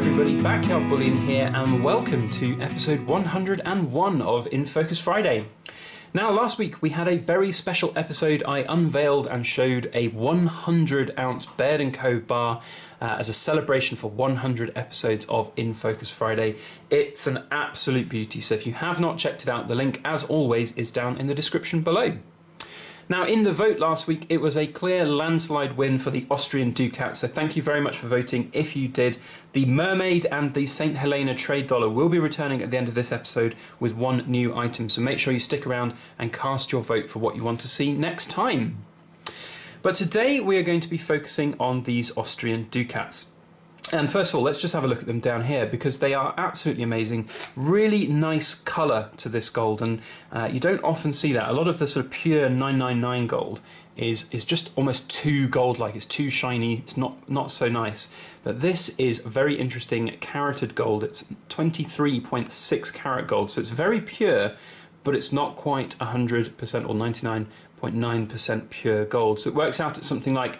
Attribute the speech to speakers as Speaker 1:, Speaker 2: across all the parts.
Speaker 1: everybody, Backyard Bullion here, and welcome to episode 101 of In Focus Friday. Now, last week we had a very special episode. I unveiled and showed a 100-ounce Baird & Co. bar as a celebration for 100 episodes of In Focus Friday. It's an absolute beauty, so if you have not checked it out, the link, as always, is down in the description below. Now, in the vote last week, it was a clear landslide win for the Austrian Ducat, so thank you very much for voting if you did. The Mermaid and the St. Helena trade dollar will be returning at the end of this episode with one new item, so make sure you stick around and cast your vote for what you want to see next time. But today we are going to be focusing on these Austrian Ducats. And first of all, let's just have a look at them down here because they are absolutely amazing. Really nice colour to this gold, and you don't often see that. A lot of the sort of pure 999 gold is just almost too gold-like. It's too shiny. It's not so nice. But this is very interesting carotted gold. It's 23.6 carat gold, so it's very pure, but it's not quite 100% or 99.9% pure gold. So it works out at something like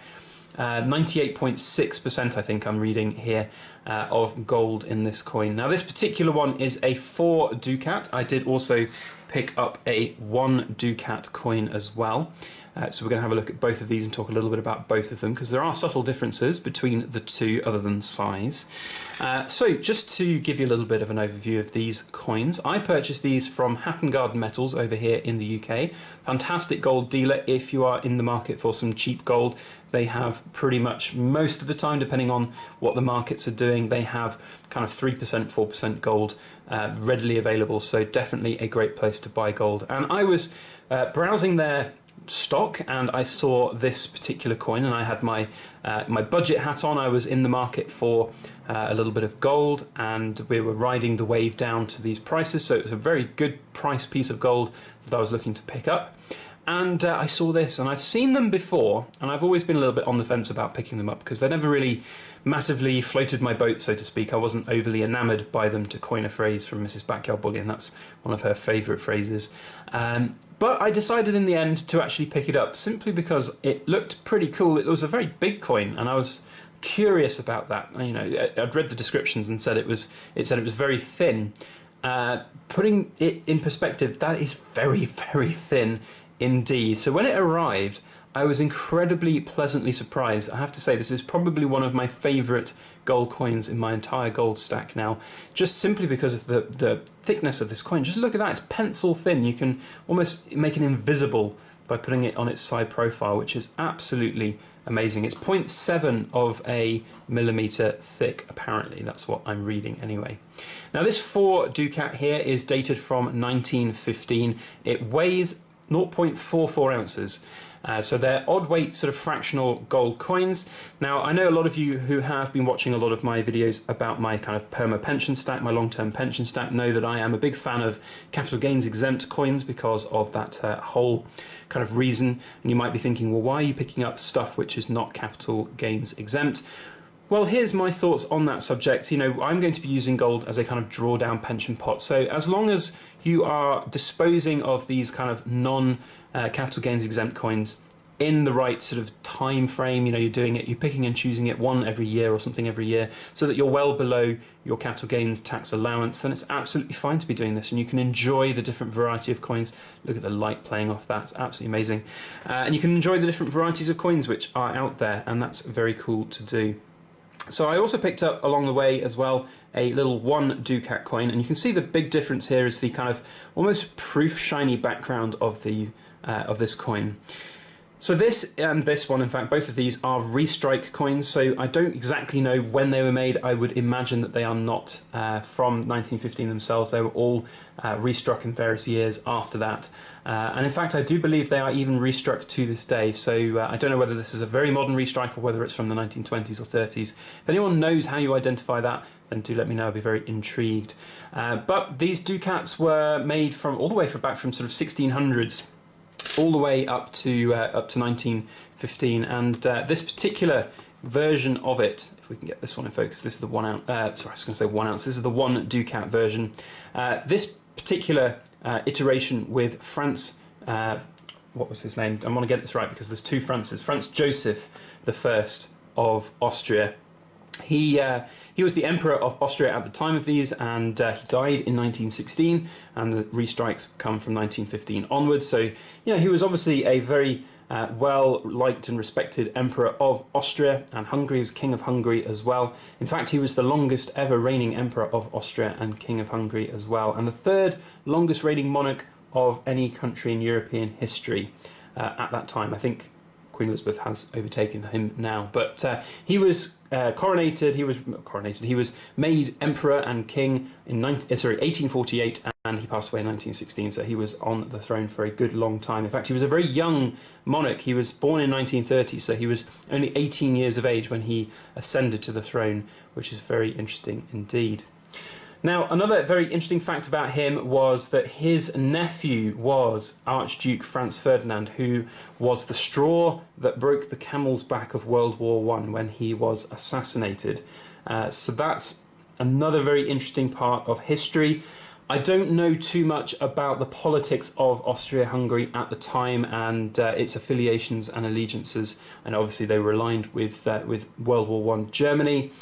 Speaker 1: 98.6%, I think I'm reading here, of gold in this coin. Now, this particular one is a 4 Ducat. I did also pick up a 1 Ducat coin as well. So we're going to have a look at both of these and talk a little bit about both of them because there are subtle differences between the two other than size. So just to give you a little bit of an overview of these coins, I purchased these from Hatton Garden Metals over here in the UK. Fantastic gold dealer if you are in the market for some cheap gold. They have pretty much most of the time, depending on what the markets are doing, they have kind of 3%, 4% gold readily available. So definitely a great place to buy gold. And I was browsing their stock and I saw this particular coin and I had my my budget hat on. I was in the market for a little bit of gold and we were riding the wave down to these prices, so it was a very good price piece of gold that I was looking to pick up. And I saw this, and I've seen them before, and I've always been a little bit on the fence about picking them up because they never really massively floated my boat, so to speak. I wasn't overly enamoured by them, to coin a phrase from Mrs. Backyard Bullion. That's one of her favourite phrases. But I decided in the end to actually pick it up simply because it looked pretty cool. It was a very big coin, and I was curious about that. You know, I'd read the descriptions and said it said it was very thin. Putting it in perspective, that is very, very thin indeed. So when it arrived, I was incredibly pleasantly surprised. I have to say, this is probably one of my favourite gold coins in my entire gold stack now, just simply because of the thickness of this coin. Just look at that, it's pencil thin. You can almost make it invisible by putting it on its side profile, which is absolutely amazing. It's 0.7 of a millimetre thick, apparently. That's what I'm reading anyway. Now, this 4 Ducat here is dated from 1915. It weighs 0.44 ounces. So they're odd weight sort of fractional gold coins. Now, I know a lot of you who have been watching a lot of my videos about my kind of perma pension stack, my long-term pension stack, know that I am a big fan of capital gains exempt coins because of that whole kind of reason. And you might be thinking, well, why are you picking up stuff which is not capital gains exempt? Well, here's my thoughts on that subject. You know, I'm going to be using gold as a kind of drawdown pension pot. So as long as you are disposing of these kind of non-capital gains exempt coins in the right sort of time frame, you know, you're picking and choosing it one every year or something every year so that you're well below your capital gains tax allowance, then it's absolutely fine to be doing this and you can enjoy the different variety of coins. Look at the light playing off that, it's absolutely amazing. And you can enjoy the different varieties of coins which are out there, and that's very cool to do. So I also picked up along the way as well a little 1 Ducat coin, and you can see the big difference here is the kind of almost proof shiny background of this coin. So this and this one, in fact, both of these are restrike coins, so I don't exactly know when they were made. I would imagine that they are not from 1915 themselves. They were all restruck in various years after that. And in fact, I do believe they are even restruck to this day. So I don't know whether this is a very modern restrike or whether it's from the 1920s or 30s. If anyone knows how you identify that, then do let me know. I'd be very intrigued. But these Ducats were made from all the way back from sort of 1600s all the way up to 1915, and this particular version of it, if we can get this one in focus, this is the 1 ounce. Sorry, I was going to say 1 ounce. This is the 1 Ducat version. This particular iteration with Franz, what was his name? I want to get this right because there's two Frances. Franz Joseph I of Austria. He was the Emperor of Austria at the time of these, and he died in 1916, and the restrikes come from 1915 onwards. So, you know, he was obviously a very well-liked and respected Emperor of Austria and Hungary. He was King of Hungary as well. In fact, he was the longest ever reigning Emperor of Austria and King of Hungary as well, and the third longest reigning monarch of any country in European history at that time. I think Queen Elizabeth has overtaken him now, but he was coronated. He was made emperor and king in 1848, and he passed away in 1916. So he was on the throne for a good long time. In fact, he was a very young monarch. He was born in 1930, so he was only 18 years of age when he ascended to the throne, which is very interesting indeed. Now, another very interesting fact about him was that his nephew was Archduke Franz Ferdinand, who was the straw that broke the camel's back of World War I when he was assassinated. So that's another very interesting part of history. I don't know too much about the politics of Austria-Hungary at the time and its affiliations and allegiances, and obviously they were aligned with World War I Germany.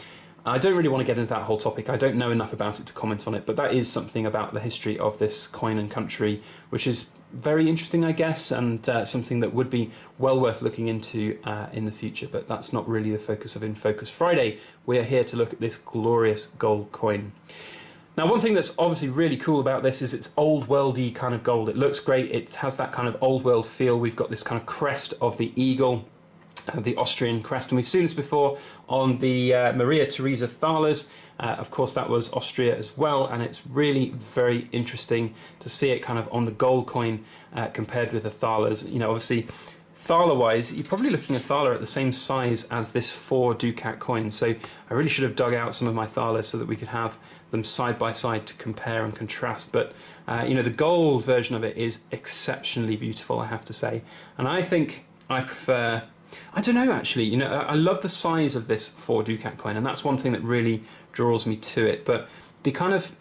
Speaker 1: I don't really want to get into that whole topic. I don't know enough about it to comment on it, but that is something about the history of this coin and country, which is very interesting, I guess, and something that would be well worth looking into in the future, but that's not really the focus of In Focus Friday. We're here to look at this glorious gold coin. Now, one thing that's obviously really cool about this is it's old worldy kind of gold. It looks great. It has that kind of old world feel. We've got this kind of crest of the eagle, the Austrian crest, and we've seen this before on the Maria Theresa thalers. Of course, that was Austria as well, and it's really very interesting to see it kind of on the gold coin compared with the thalers. You know, obviously, thaler-wise, you're probably looking at thaler at the same size as this 4 Ducat coin. So I really should have dug out some of my thalers so that we could have them side by side to compare and contrast. But you know, the gold version of it is exceptionally beautiful, I have to say, and I think I prefer. I don't know, actually. You know, I love the size of this 4 Ducat coin, and that's one thing that really draws me to it. But the kind of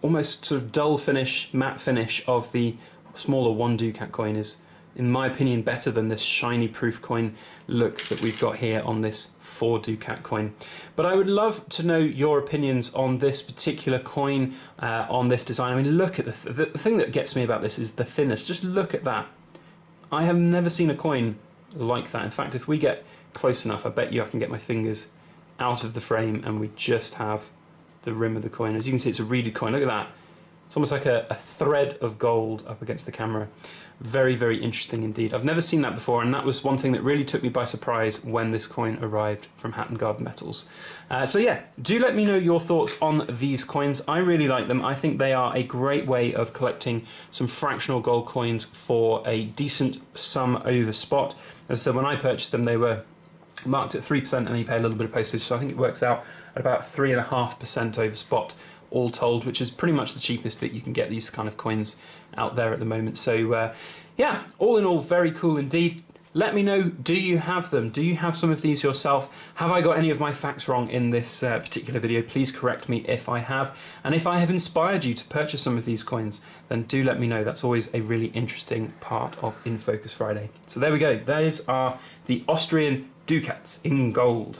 Speaker 1: almost sort of dull finish, matte finish of the smaller 1 Ducat coin is, in my opinion, better than this shiny proof coin look that we've got here on this 4 Ducat coin. But I would love to know your opinions on this particular coin, on this design. I mean, look at the thing that gets me about this is the thinness. Just look at that. I have never seen a coin like that. In fact, if we get close enough, I bet you I can get my fingers out of the frame and we just have the rim of the coin. As you can see, it's a reeded coin. Look at that. It's almost like a thread of gold up against the camera. Very, very interesting indeed. I've never seen that before, and that was one thing that really took me by surprise when this coin arrived from Hatton Garden Metals. So yeah, do let me know your thoughts on these coins. I really like them. I think they are a great way of collecting some fractional gold coins for a decent sum over spot. As I said, when I purchased them, they were marked at 3%, and then you pay a little bit of postage, so I think it works out at about 3.5% over spot all told, which is pretty much the cheapest that you can get these kind of coins out there at the moment. So yeah, all in all, very cool indeed. Let me know, do you have them? Do you have some of these yourself? Have I got any of my facts wrong in this particular video? Please correct me if I have. And if I have inspired you to purchase some of these coins, then do let me know. That's always a really interesting part of In Focus Friday. So there we go. Those are the Austrian Ducats in gold.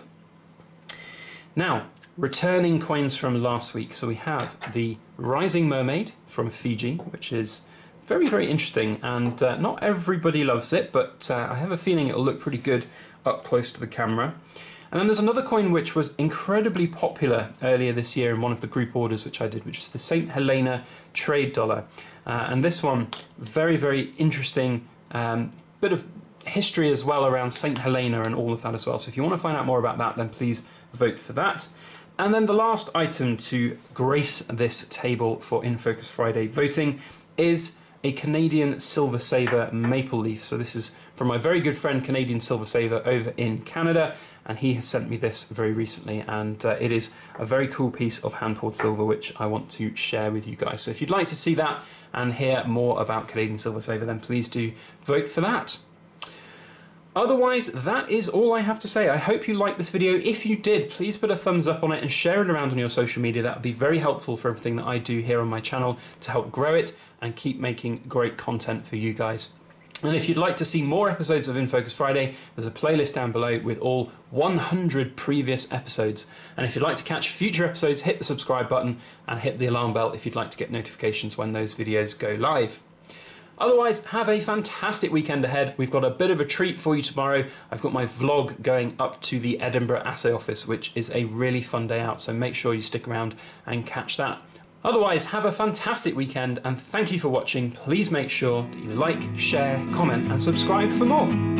Speaker 1: Now, returning coins from last week. So we have the Rising Mermaid from Fiji, which is very, very interesting, and not everybody loves it, but I have a feeling it'll look pretty good up close to the camera. And then there's another coin which was incredibly popular earlier this year in one of the group orders which I did, which is the St. Helena trade dollar. And this one, very, very interesting bit of history as well around St. Helena and all of that as well. So if you want to find out more about that, then please vote for that. And then the last item to grace this table for In Focus Friday voting is a Canadian Silver Saber maple leaf. So this is from my very good friend Canadian Silver Saber over in Canada, and he has sent me this very recently, and it is a very cool piece of hand-poured silver which I want to share with you guys. So if you'd like to see that and hear more about Canadian Silver Saber, then please do vote for that. Otherwise, that is all I have to say. I hope you liked this video. If you did, please put a thumbs up on it and share it around on your social media. That would be very helpful for everything that I do here on my channel to help grow it and keep making great content for you guys. And if you'd like to see more episodes of In Focus Friday, there's a playlist down below with all 100 previous episodes. And if you'd like to catch future episodes, hit the subscribe button and hit the alarm bell if you'd like to get notifications when those videos go live. Otherwise, have a fantastic weekend ahead. We've got a bit of a treat for you tomorrow. I've got my vlog going up to the Edinburgh Assay Office, which is a really fun day out, so make sure you stick around and catch that. Otherwise, have a fantastic weekend and thank you for watching. Please make sure that you like, share, comment and subscribe for more.